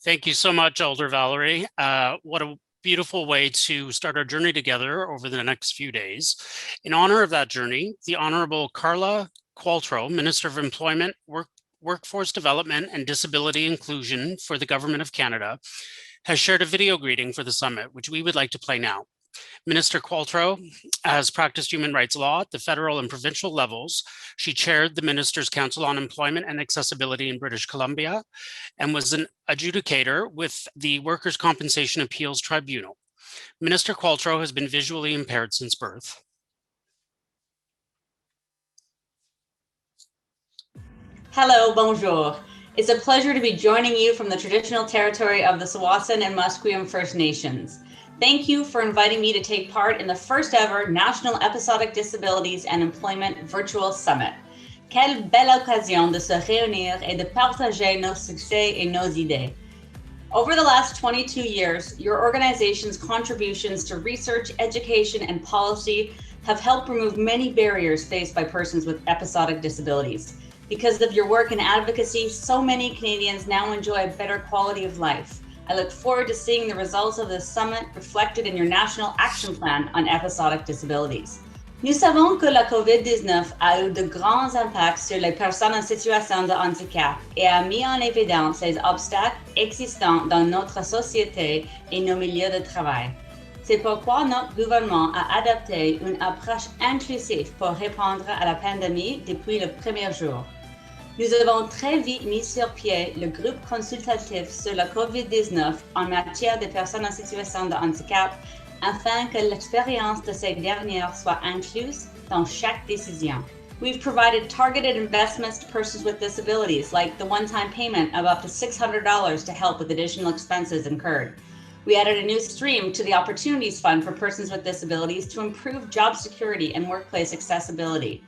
Thank you so much, Elder Valerie. What a beautiful way to start our journey together over the next few days. In honor of that journey, the Honorable Carla Qualtrough, Minister of Employment, Workforce Development and Disability Inclusion for the Government of Canada, has shared a video greeting for the summit, which we would like to play now. Minister Qualtrough has practiced human rights law at the federal and provincial levels. She chaired the Ministers' Council on Employment and Accessibility in British Columbia and was an adjudicator with the Workers' Compensation Appeals Tribunal. Minister Qualtrough has been visually impaired since birth. Hello, bonjour. It's a pleasure to be joining you from the traditional territory of the Tsawwassen and Musqueam First Nations. Thank you for inviting me to take part in the first ever National Episodic Disabilities and Employment Virtual Summit. Quelle belle occasion de se réunir et de partager nos succès et nos idées. Over the last 22 years, your organization's contributions to research, education, and policy have helped remove many barriers faced by persons with episodic disabilities. Because of your work and advocacy, so many Canadians now enjoy a better quality of life. I look forward to seeing the results of this summit reflected in your National Action Plan on Episodic Disabilities. Nous savons que la COVID-19 a eu de grands impacts sur les personnes en situation de handicap et a mis en évidence les obstacles existants dans notre société et nos milieux de travail. C'est pourquoi notre gouvernement a adopté une approche inclusive pour répondre à la pandémie depuis le premier jour. Nous avons très vite mis sur pied le groupe consultatif sur la COVID-19 en matière de personnes en situation de handicap afin que l'expérience de ces dernières soit incluse dans chaque décision. We've provided targeted investments to persons with disabilities, like the one-time payment of up to $600 to help with additional expenses incurred. We added a new stream to the Opportunities Fund for persons with disabilities to improve job security and workplace accessibility.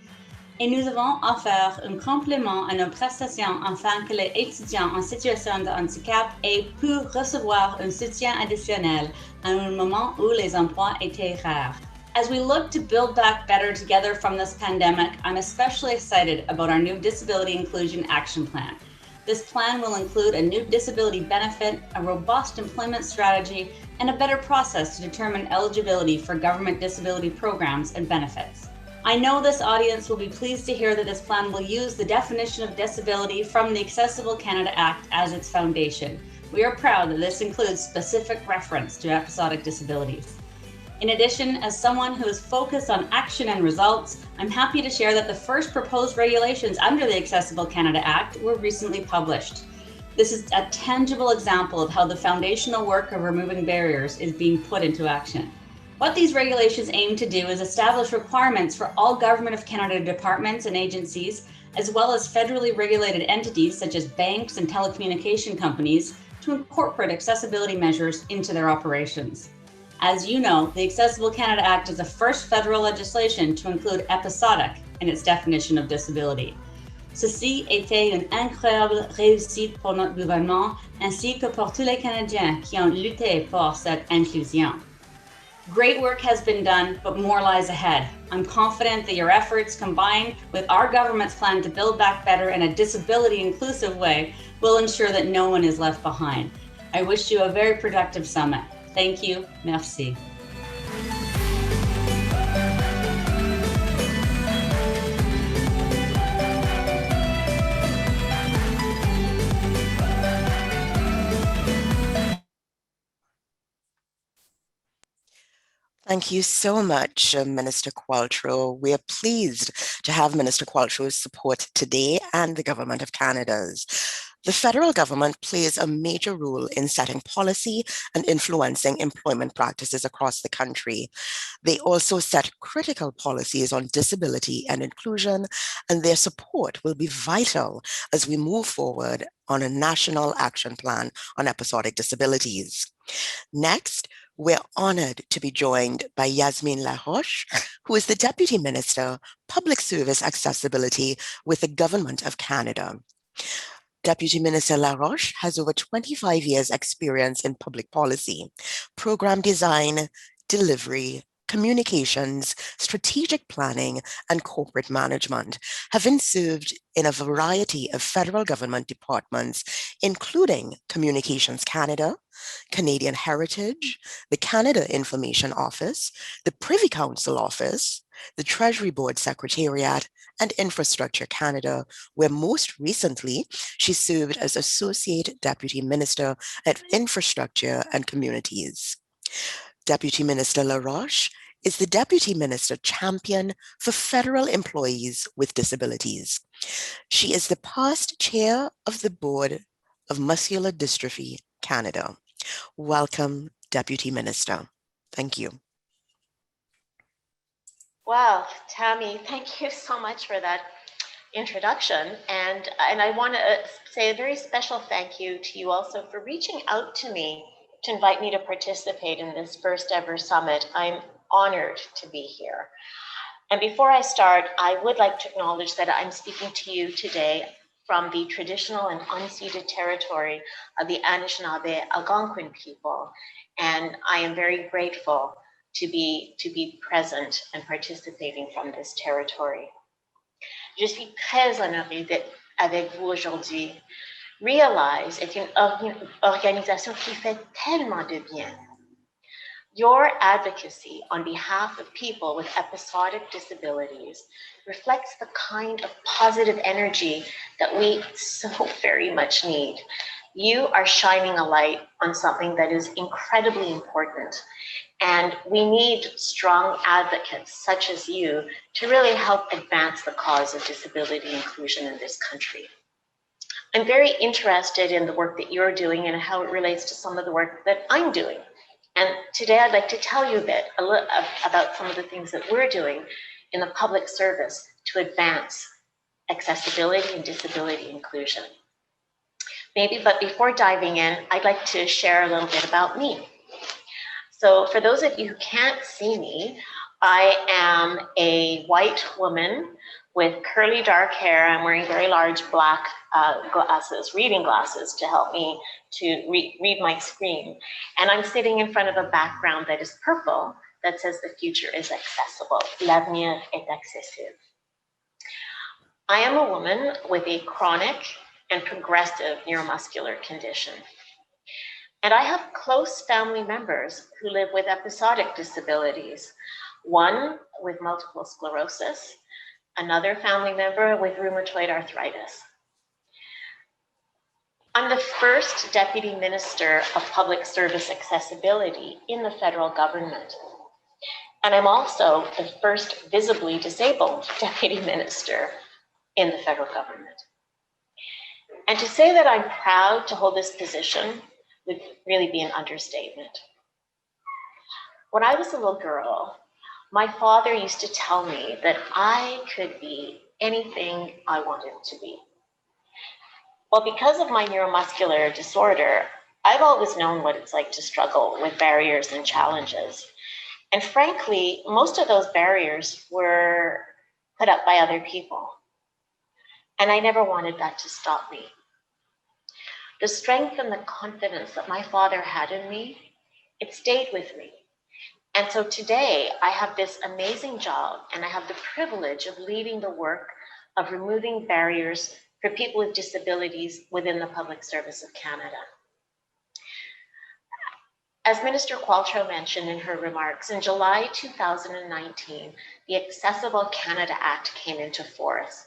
Et nous avons offert un complément à nos prestations afin que les étudiants en situation de handicap aient pu recevoir un soutien additionnel à un moment où les emplois étaient rares. As we look to build back better together from this pandemic, I'm especially excited about our new Disability Inclusion Action Plan. This plan will include a new disability benefit, a robust employment strategy, and a better process to determine eligibility for government disability programs and benefits. I know this audience will be pleased to hear that this plan will use the definition of disability from the Accessible Canada Act as its foundation. We are proud that this includes specific reference to episodic disabilities. In addition, as someone who is focused on action and results, I'm happy to share that the first proposed regulations under the Accessible Canada Act were recently published. This is a tangible example of how the foundational work of removing barriers is being put into action. What these regulations aim to do is establish requirements for all Government of Canada departments and agencies, as well as federally regulated entities such as banks and telecommunication companies, to incorporate accessibility measures into their operations. As you know, the Accessible Canada Act is the first federal legislation to include episodic in its definition of disability. Ceci était une incroyable réussite pour notre gouvernement, ainsi que pour tous les Canadiens qui ont lutté pour cette inclusion. Great work has been done, but more lies ahead. I'm confident that your efforts, combined with our government's plan to build back better in a disability-inclusive way, will ensure that no one is left behind. I wish you a very productive summit. Thank you. Merci. Thank you so much, Minister Qualtrough. We are pleased to have Minister Qualtrough's support today and the Government of Canada's. The federal government plays a major role in setting policy and influencing employment practices across the country. They also set critical policies on disability and inclusion, and their support will be vital as we move forward on a national action plan on episodic disabilities. Next, we're honored to be joined by Yasmine Laroche, who is the Deputy Minister, Public Service Accessibility with the Government of Canada. Deputy Minister Laroche has over 25 years' experience in public policy, program design, delivery, communications, strategic planning, and corporate management, having served in a variety of federal government departments, including Communications Canada, Canadian Heritage, the Canada Information Office, the Privy Council Office, the Treasury Board Secretariat, and Infrastructure Canada, where most recently she served as Associate Deputy Minister at Infrastructure and Communities. Deputy Minister LaRoche is the Deputy Minister Champion for Federal Employees with Disabilities. She is the past Chair of the Board of Muscular Dystrophy Canada. Welcome, Deputy Minister. Thank you. Wow, Tammy, thank you so much for that introduction. And I want to say a very special thank you to you also for reaching out to me to invite me to participate in this first ever summit. I'm honored to be here. And before I start, I would like to acknowledge that I'm speaking to you today from the traditional and unceded territory of the Anishinaabe Algonquin people. And I am very grateful to be present and participating from this territory. Je suis très honorée d'être avec vous aujourd'hui. Realize est une organisation qui fait tellement de bien. Your advocacy on behalf of people with episodic disabilities reflects the kind of positive energy that we so very much need. You are shining a light on something that is incredibly important. And we need strong advocates such as you to really help advance the cause of disability inclusion in this country. I'm very interested in the work that you're doing and how it relates to some of the work that I'm doing. And today I'd like to tell you a bit about some of the things that we're doing in the public service to advance accessibility and disability inclusion. But before diving in, I'd like to share a little bit about me. So for those of you who can't see me, I am a white woman with curly dark hair. I'm wearing very large black glasses, reading glasses, to help me to read my screen. And I'm sitting in front of a background that is purple that says the future is accessible. L'avenir est accessible. I am a woman with a chronic and progressive neuromuscular condition. And I have close family members who live with episodic disabilities, one with multiple sclerosis, another family member with rheumatoid arthritis. I'm the first Deputy Minister of Public Service Accessibility in the federal government. And I'm also the first visibly disabled Deputy Minister in the federal government. And to say that I'm proud to hold this position would really be an understatement. When I was a little girl, my father used to tell me that I could be anything I wanted to be. Well, because of my neuromuscular disorder, I've always known what it's like to struggle with barriers and challenges. And frankly, most of those barriers were put up by other people. And I never wanted that to stop me. The strength and the confidence that my father had in me, it stayed with me. And so today I have this amazing job and I have the privilege of leading the work of removing barriers for people with disabilities within the public service of Canada. As Minister Qualtrough mentioned in her remarks, in July 2019, the Accessible Canada Act came into force.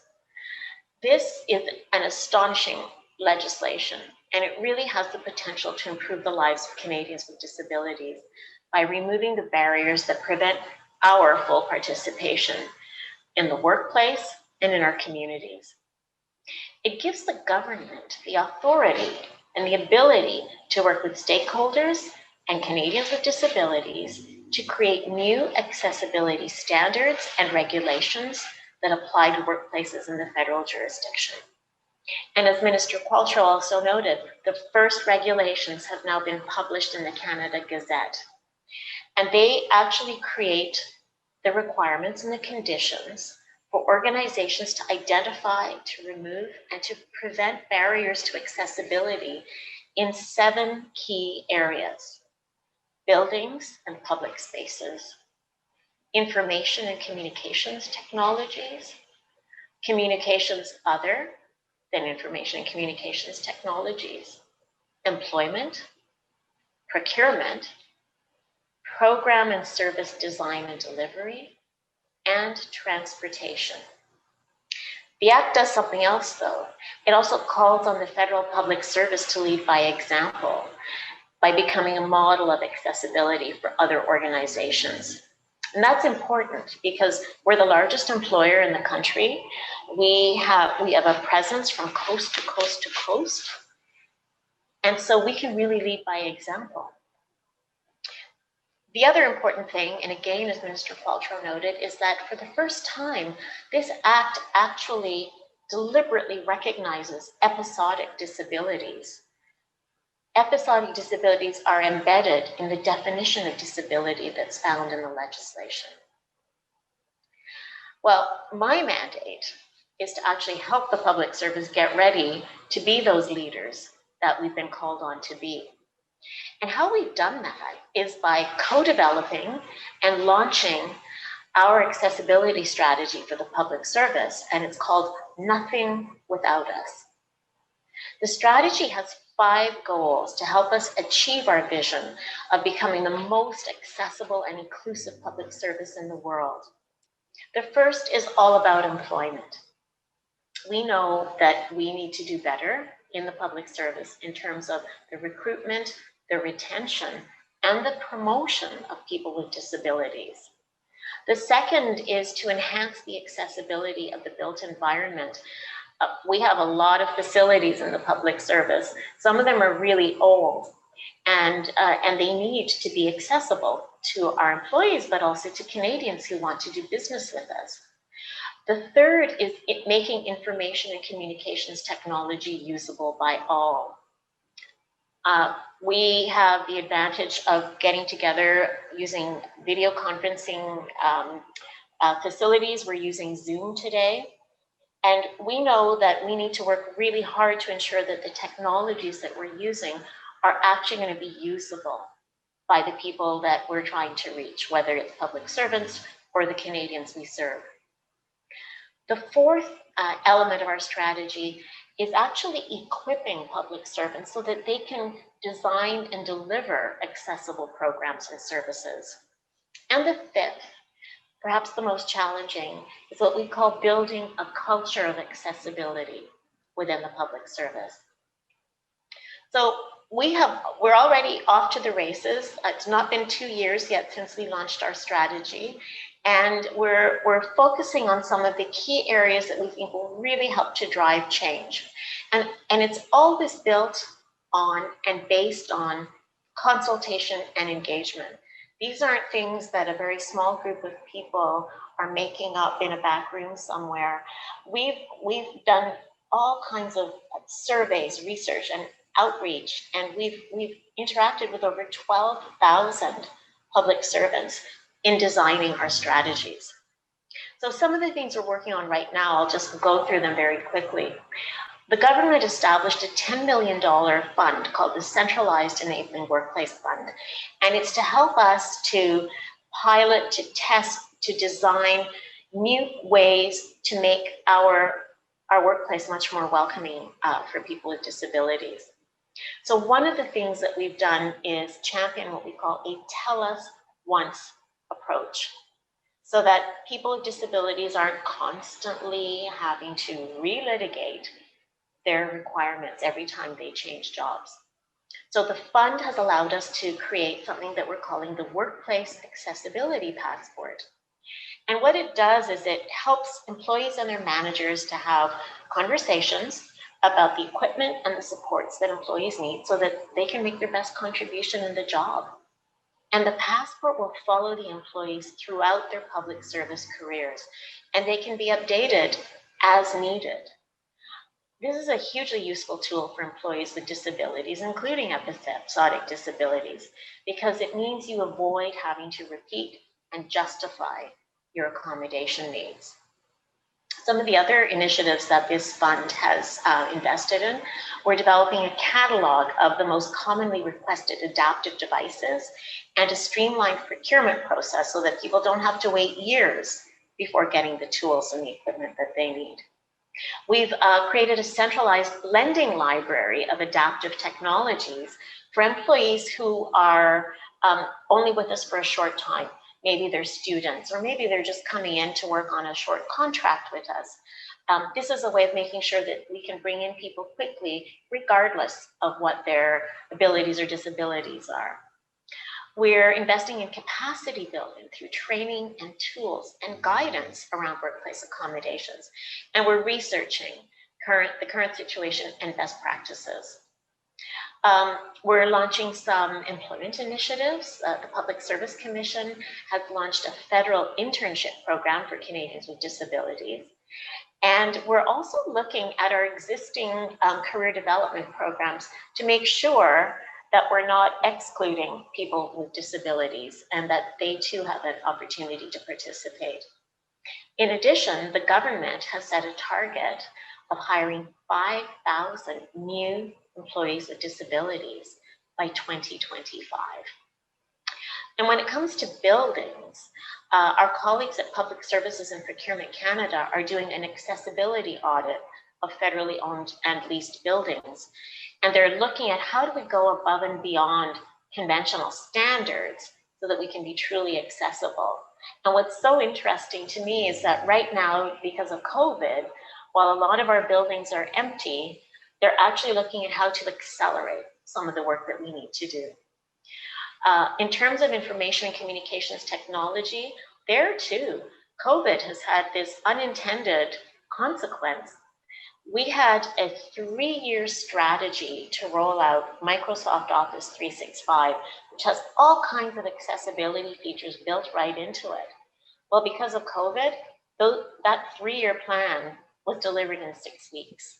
This is an astonishing legislation, and it really has the potential to improve the lives of Canadians with disabilities by removing the barriers that prevent our full participation in the workplace and in our communities. It gives the government the authority and the ability to work with stakeholders and Canadians with disabilities to create new accessibility standards and regulations that apply to workplaces in the federal jurisdiction. And as Minister Qualtrough also noted, the first regulations have now been published in the Canada Gazette. And they actually create the requirements and the conditions for organizations to identify, to remove, and to prevent barriers to accessibility in 7 key areas: buildings and public spaces, information and communications technologies, communications other than information and communications technologies, employment, procurement, program and service design and delivery, and transportation. The Act does something else, though. It also calls on the federal public service to lead by example by becoming a model of accessibility for other organizations. And that's important because we're the largest employer in the country. We have a presence from coast to coast to coast. And so we can really lead by example. The other important thing, and again, as Minister Qualtrough noted, is that for the first time, this Act actually deliberately recognizes episodic disabilities. Episodic disabilities are embedded in the definition of disability that's found in the legislation. Well, my mandate is to actually help the public service get ready to be those leaders that we've been called on to be. And how we've done that is by co-developing and launching our accessibility strategy for the public service, and it's called Nothing Without Us. The strategy has 5 goals to help us achieve our vision of becoming the most accessible and inclusive public service in the world. The first is all about employment. We know that we need to do better in the public service in terms of the recruitment, the retention, and the promotion of people with disabilities. The second is to enhance the accessibility of the built environment. We have a lot of facilities in the public service. Some of them are really old, and they need to be accessible to our employees, but also to Canadians who want to do business with us. The third is making information and communications technology usable by all. We have the advantage of getting together using video conferencing facilities. We're using Zoom today. And we know that we need to work really hard to ensure that the technologies that we're using are actually going to be usable by the people that we're trying to reach, whether it's public servants or the Canadians we serve. The fourth element of our strategy is actually equipping public servants so that they can design and deliver accessible programs and services. And the fifth, perhaps the most challenging, is what we call building a culture of accessibility within the public service. So we're already off to the races. It's not been 2 years yet since we launched our strategy. And we're focusing on some of the key areas that we think will really help to drive change. And it's always built on and based on consultation and engagement. These aren't things that a very small group of people are making up in a back room somewhere. We've done all kinds of surveys, research, and outreach, and we've interacted with over 12,000 public servants in designing our strategies. So some of the things we're working on right now, I'll just go through them very quickly. The government established a $10 million fund called the Centralized Enabling Workplace Fund. And it's to help us to pilot, to test, to design new ways to make our workplace much more welcoming for people with disabilities. So one of the things that we've done is champion what we call a tell us once approach, so that people with disabilities aren't constantly having to relitigate their requirements every time they change jobs. So the fund has allowed us to create something that we're calling the Workplace Accessibility Passport. And what it does is it helps employees and their managers to have conversations about the equipment and the supports that employees need so that they can make their best contribution in the job. And the passport will follow the employees throughout their public service careers, and they can be updated as needed. This is a hugely useful tool for employees with disabilities, including episodic disabilities, because it means you avoid having to repeat and justify your accommodation needs. Some of the other initiatives that this fund has invested in, we're developing a catalog of the most commonly requested adaptive devices and a streamlined procurement process so that people don't have to wait years before getting the tools and the equipment that they need. We've created a centralized blending library of adaptive technologies for employees who are only with us for a short time. Maybe they're students, or maybe they're just coming in to work on a short contract with us. This is a way of making sure that we can bring in people quickly, regardless of what their abilities or disabilities are. We're investing in capacity building through training and tools and guidance around workplace accommodations. And we're researching the current situation and best practices. We're launching some employment initiatives. The Public Service Commission has launched a federal internship program for Canadians with disabilities. And we're also looking at our existing career development programs to make sure that we're not excluding people with disabilities and that they too have an opportunity to participate. In addition, the government has set a target of hiring 5,000 new employees with disabilities by 2025. And when it comes to buildings, our colleagues at Public Services and Procurement Canada are doing an accessibility audit of federally owned and leased buildings. And they're looking at how do we go above and beyond conventional standards so that we can be truly accessible. And what's so interesting to me is that right now, because of COVID, while a lot of our buildings are empty, they're actually looking at how to accelerate some of the work that we need to do. In terms of information and communications technology, there too, COVID has had this unintended consequence. We had a 3-year strategy to roll out Microsoft Office 365, which has all kinds of accessibility features built right into it. Well, because of COVID, that 3-year plan was delivered in 6 weeks.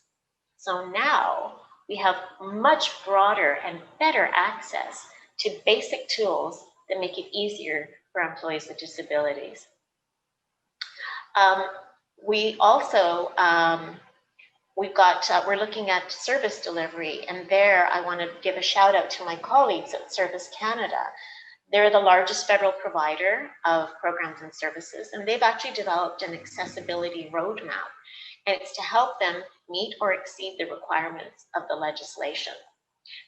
So now we have much broader and better access to basic tools that make it easier for employees with disabilities. We also, we're looking at service delivery, and there I want to give a shout out to my colleagues at Service Canada. They're the largest federal provider of programs and services, and they've actually developed an accessibility roadmap, and it's to help them meet or exceed the requirements of the legislation.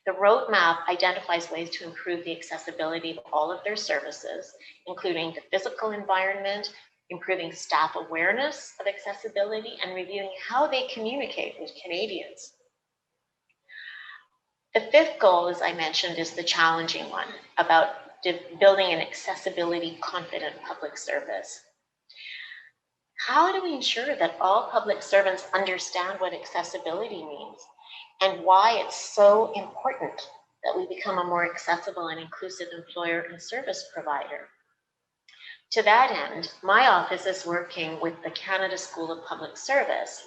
The roadmap identifies ways to improve the accessibility of all of their services, including the physical environment, improving staff awareness of accessibility, and reviewing how they communicate with Canadians. The 5th goal, as I mentioned, is the challenging one about building an accessibility confident public service. How do we ensure that all public servants understand what accessibility means and why it's so important that we become a more accessible and inclusive employer and service provider? To that end, my office is working with the Canada School of Public Service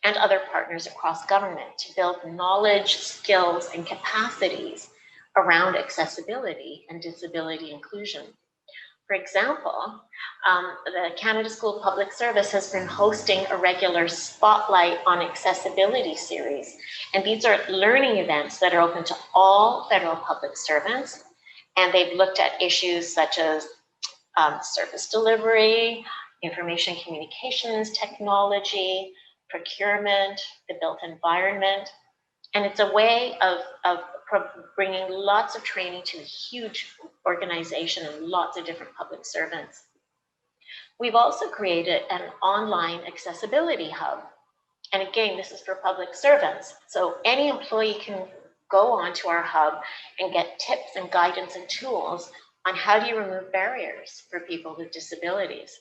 and other partners across government to build knowledge, skills, and capacities around accessibility and disability inclusion. For example, the Canada School of Public Service has been hosting a regular Spotlight on Accessibility series. And these are learning events that are open to all federal public servants. And they've looked at issues such as service delivery, information communications technology, procurement, the built environment. And it's a way of bringing lots of training to a huge organization and lots of different public servants. We've also created an online accessibility hub. And again, this is for public servants. So any employee can go onto our hub and get tips and guidance and tools on how do you remove barriers for people with disabilities.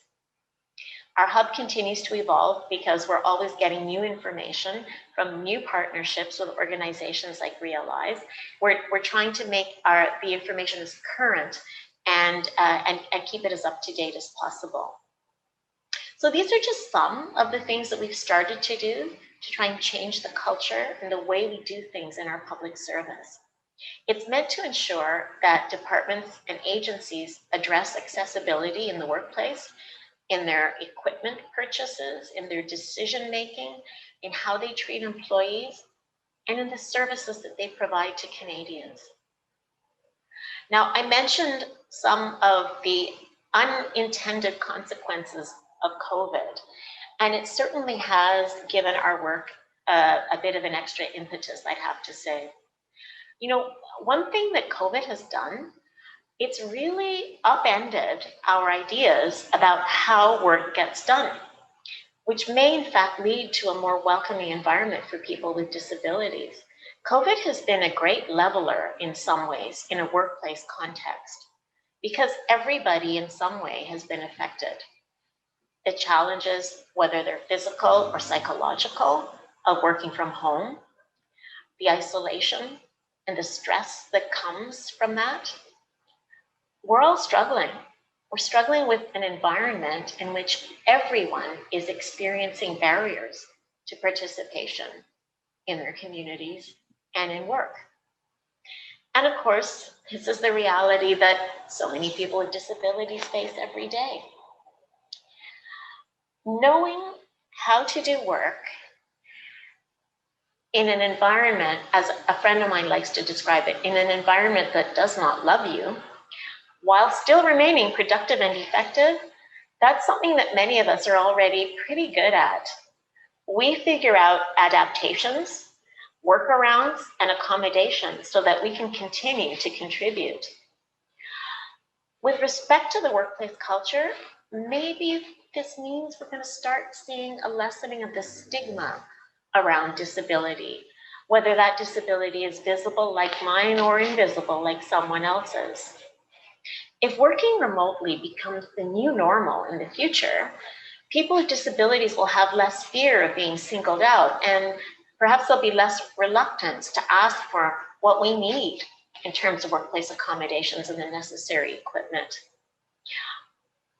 Our hub continues to evolve because we're always getting new information from new partnerships with organizations like Realize. We're trying to make the information as current and keep it as up to date as possible. So these are just some of the things that we've started to do to try and change the culture and the way we do things in our public service. It's meant to ensure that departments and agencies address accessibility in the workplace in their equipment purchases, in their decision-making, in how they treat employees, and in the services that they provide to Canadians. Now, I mentioned some of the unintended consequences of COVID, and it certainly has given our work a bit of an extra impetus, I'd have to say. You know, one thing that COVID has done, it's really upended our ideas about how work gets done, which may in fact lead to a more welcoming environment for people with disabilities. COVID has been a great leveler in some ways in a workplace context because everybody in some way has been affected. The challenges, whether they're physical or psychological, of working from home, the isolation and the stress that comes from that, we're all struggling. We're struggling with an environment in which everyone is experiencing barriers to participation in their communities and in work. And of course, this is the reality that so many people with disabilities face every day. Knowing how to do work in an environment, as a friend of mine likes to describe it, in an environment that does not love you, while still remaining productive and effective, that's something that many of us are already pretty good at. We figure out adaptations, workarounds, and accommodations so that we can continue to contribute. With respect to the workplace culture, maybe this means we're going to start seeing a lessening of the stigma around disability, whether that disability is visible like mine or invisible like someone else's. If working remotely becomes the new normal in the future, people with disabilities will have less fear of being singled out, and perhaps there'll be less reluctance to ask for what we need in terms of workplace accommodations and the necessary equipment.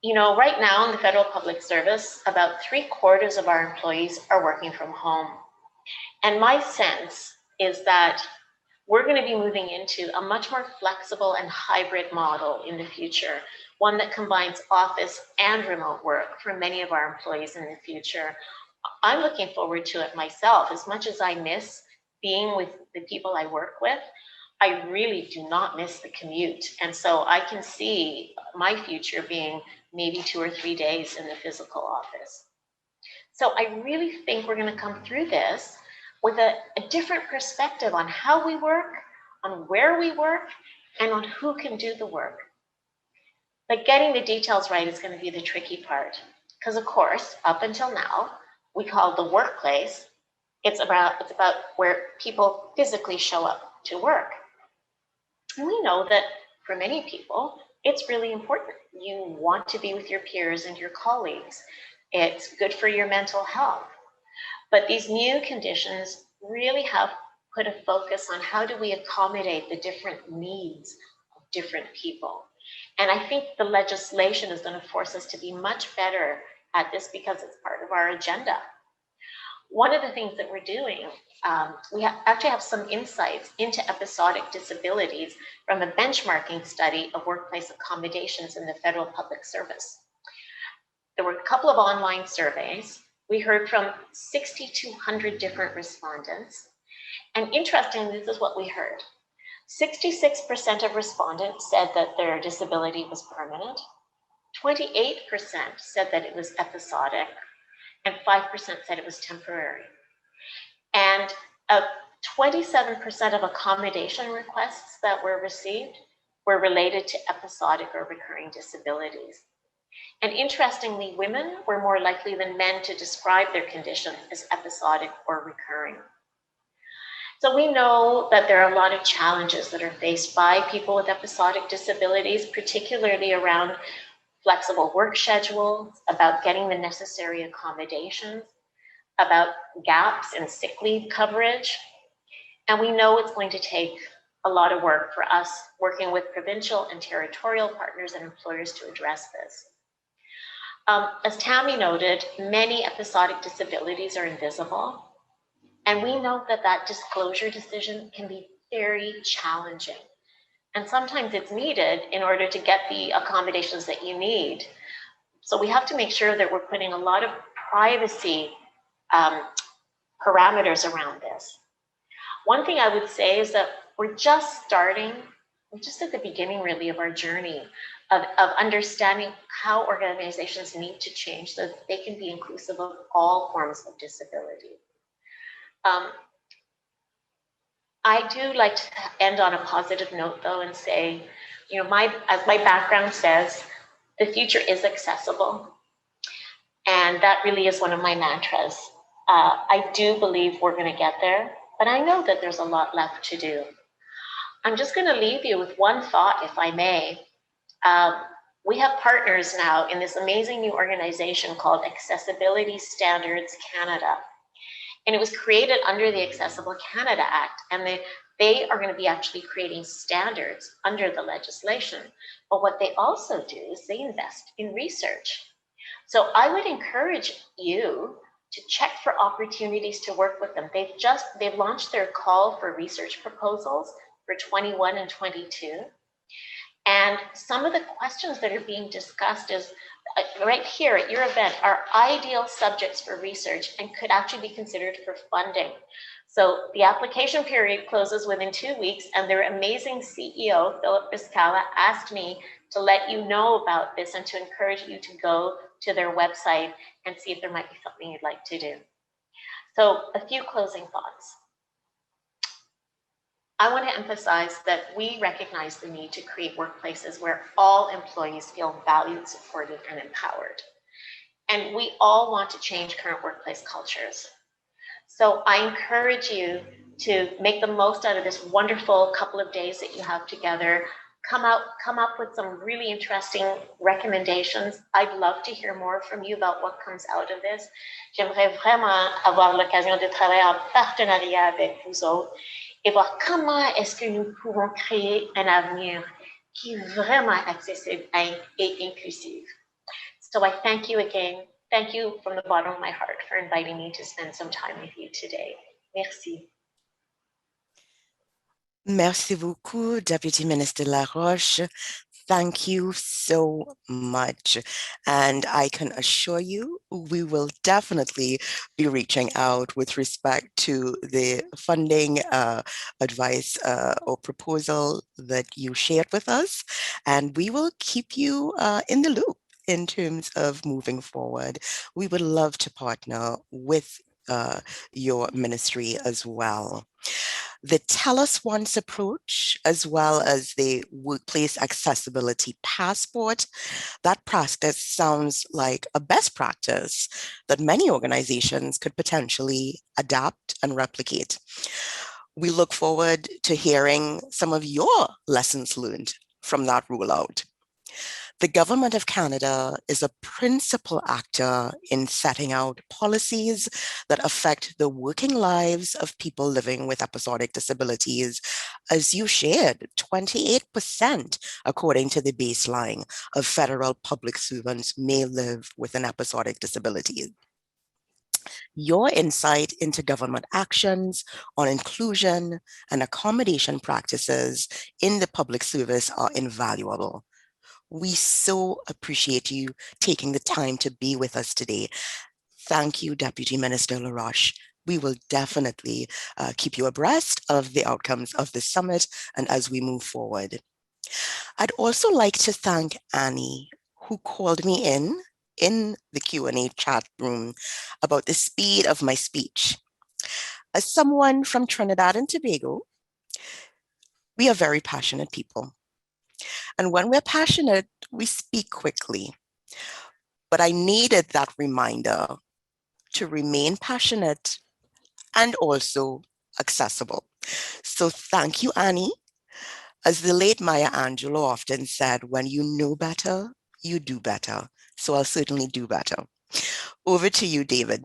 You know, right now in the federal public service, about 3/4 of our employees are working from home. And my sense is that we're going to be moving into a much more flexible and hybrid model in the future, one that combines office and remote work for many of our employees in the future. I'm looking forward to it myself. As much as I miss being with the people I work with, I really do not miss the commute. And so I can see my future being maybe 2 or 3 days in the physical office. So I really think we're going to come through this with a different perspective on how we work, on where we work, and on who can do the work. But getting the details right is going to be the tricky part. Because of course, up until now, we call the workplace, it's about where people physically show up to work. And we know that for many people, it's really important. You want to be with your peers and your colleagues. It's good for your mental health. But these new conditions really have put a focus on how do we accommodate the different needs of different people. And I think the legislation is going to force us to be much better at this because it's part of our agenda. One of the things that we're doing, we actually have some insights into episodic disabilities from a benchmarking study of workplace accommodations in the federal public service. There were a couple of online surveys. We heard from 6,200 different respondents. And interestingly, this is what we heard. 66% of respondents said that their disability was permanent. 28% said that it was episodic, and 5% said it was temporary. And 27% of accommodation requests that were received were related to episodic or recurring disabilities. And interestingly, women were more likely than men to describe their condition as episodic or recurring. So we know that there are a lot of challenges that are faced by people with episodic disabilities, particularly around flexible work schedules, about getting the necessary accommodations, about gaps in sick leave coverage. And we know it's going to take a lot of work for us working with provincial and territorial partners and employers to address this. As Tammy noted, many episodic disabilities are invisible. And we know that that disclosure decision can be very challenging. And sometimes it's needed in order to get the accommodations that you need. So we have to make sure that we're putting a lot of privacy parameters around this. One thing I would say is that we're just starting, we're just at the beginning really of our journey of understanding how organizations need to change so that they can be inclusive of all forms of disability. I do like to end on a positive note though and say, you know, as my background says, the future is accessible. And that really is one of my mantras. I do believe we're going to get there, but I know that there's a lot left to do. I'm just going to leave you with one thought, if I may. We have partners now in this amazing new organization called Accessibility Standards Canada. And it was created under the Accessible Canada Act. And they are going to be actually creating standards under the legislation. But what they also do is they invest in research. So I would encourage you to check for opportunities to work with them. They've launched their call for research proposals for 21 and 22. And some of the questions that are being discussed is right here at your event are ideal subjects for research and could actually be considered for funding. So the application period closes within 2 weeks, and their amazing CEO, Philip Biscala, asked me to let you know about this and to encourage you to go to their website and see if there might be something you'd like to do. So a few closing thoughts. I want to emphasize that we recognize the need to create workplaces where all employees feel valued, supported, and empowered. And we all want to change current workplace cultures. So I encourage you to make the most out of this wonderful couple of days that you have together. Come up with some really interesting recommendations. I'd love to hear more from you about what comes out of this. J'aimerais vraiment avoir l'occasion de travailler en partenariat avec vous autres et voir comment est-ce que nous pouvons créer un avenir qui est vraiment accessible et inclusif. So I thank you again. Thank you from the bottom of my heart for inviting me to spend some time with you today. Merci. Merci beaucoup, Deputy Minister Laroche. Thank you so much. And I can assure you, we will definitely be reaching out with respect to the funding advice or proposal that you shared with us. And we will keep you in the loop in terms of moving forward. We would love to partner with your ministry as well. The Tell Us Once approach, as well as the Workplace Accessibility Passport, that practice sounds like a best practice that many organizations could potentially adapt and replicate. We look forward to hearing some of your lessons learned from that rollout. The Government of Canada is a principal actor in setting out policies that affect the working lives of people living with episodic disabilities. As you shared, 28%, according to the baseline, of federal public servants may live with an episodic disability. Your insight into government actions on inclusion and accommodation practices in the public service are invaluable. We so appreciate you taking the time to be with us today. Thank you, Deputy Minister Laroche. We will definitely keep you abreast of the outcomes of the summit and as we move forward. I'd also like to thank Annie, who called me in the Q&A chat room about the speed of my speech. As someone from Trinidad and Tobago, we are very passionate people. And when we're passionate, we speak quickly. But I needed that reminder to remain passionate and also accessible. So thank you, Annie. As the late Maya Angelou often said, when you know better, you do better. So I'll certainly do better. Over to you, David.